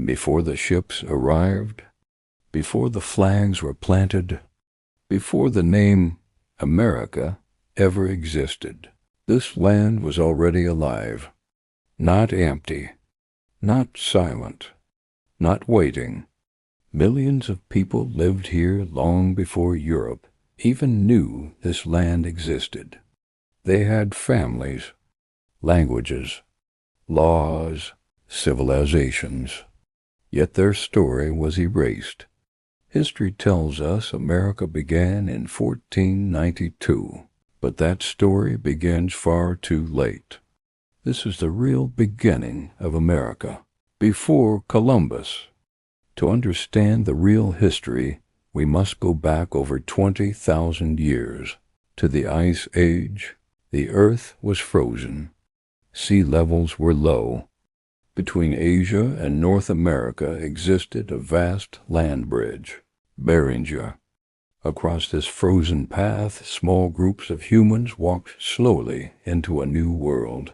before the ships arrived, before the flags were planted, before the name America ever existed. This land was already alive, not empty, not silent, not waiting. Millions of people lived here long before Europe even knew this land existed. They had families, languages, laws, civilizations. Yet their story was erased. History tells us America began in 1492, but that story begins far too late. This is the real beginning of America, before Columbus. To understand the real history, we must go back over 20,000 years. To the Ice Age, the earth was frozen. Sea levels were low. Between Asia and North America existed a vast land bridge, Bering. Across this frozen path, small groups of humans walked slowly into a new world.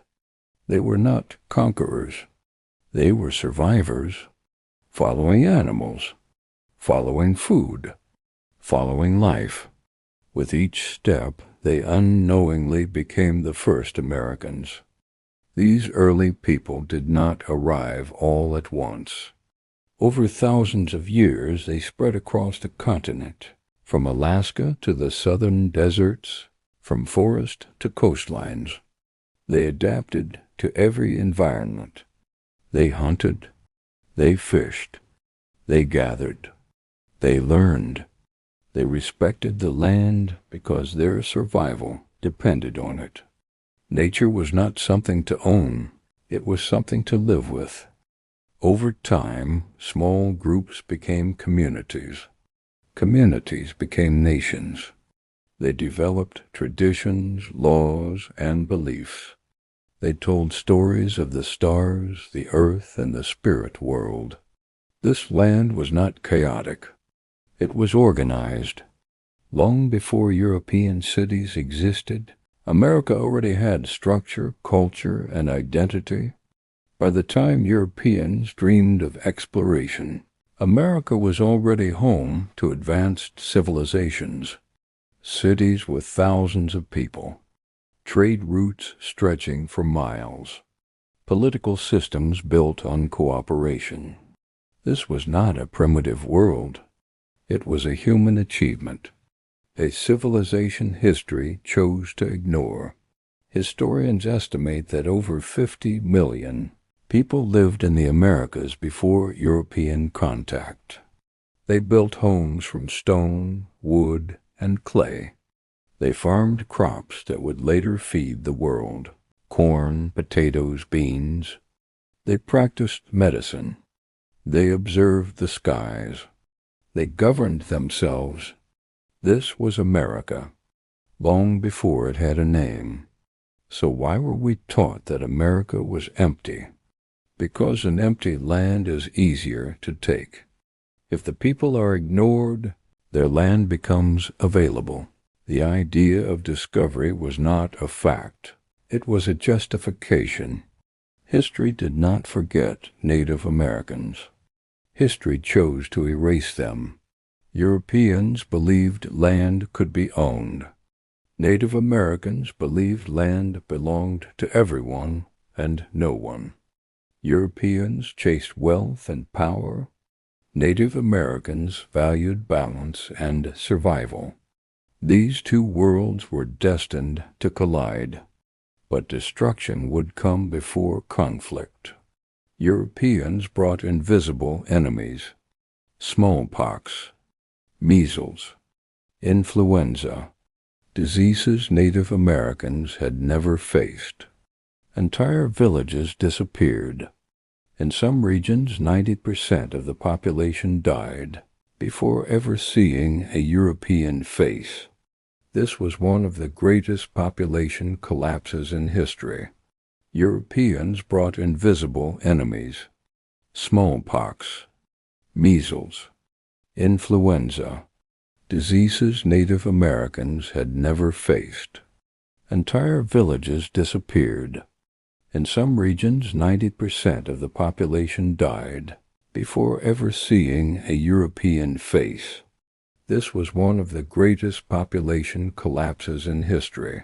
They were not conquerors. They were survivors, following animals, following food, following life. With each step, they unknowingly became the first Americans. These early people did not arrive all at once. Over thousands of years, they spread across the continent, from Alaska to the southern deserts, from forest to coastlines. They adapted to every environment. They hunted, they fished, they gathered, they learned. They respected the land because their survival depended on it. Nature was not something to own, it was something to live with. Over time, small groups became communities. Communities became nations. They developed traditions, laws, and beliefs. They told stories of the stars, the earth, and the spirit world. This land was not chaotic. It was organized. Long before European cities existed, America already had structure, culture, and identity. By the time Europeans dreamed of exploration, America was already home to advanced civilizations, cities with thousands of people, trade routes stretching for miles, political systems built on cooperation. This was not a primitive world. It was a human achievement, a civilization history chose to ignore. Historians estimate that over 50 million people lived in the Americas before European contact. They built homes from stone, wood, and clay. They farmed crops that would later feed the world: corn, potatoes, beans. They practiced medicine. They observed the skies. They governed themselves. This was America, long before it had a name. So why were we taught that America was empty? Because an empty land is easier to take. If the people are ignored, their land becomes available. The idea of discovery was not a fact. It was a justification. History did not forget Native Americans. History chose to erase them. Europeans believed land could be owned. Native Americans believed land belonged to everyone and no one. Europeans chased wealth and power. Native Americans valued balance and survival. These two worlds were destined to collide, but destruction would come before conflict. Europeans brought invisible enemies: smallpox, measles, influenza, diseases Native Americans had never faced. Entire villages disappeared. In some regions, 90% of the population died before ever seeing a European face. This was one of the greatest population collapses in history. Europeans brought invisible enemies: smallpox, measles, influenza, diseases Native Americans had never faced. Entire villages disappeared. In some regions, 90% of the population died before ever seeing a European face. This was one of the greatest population collapses in history.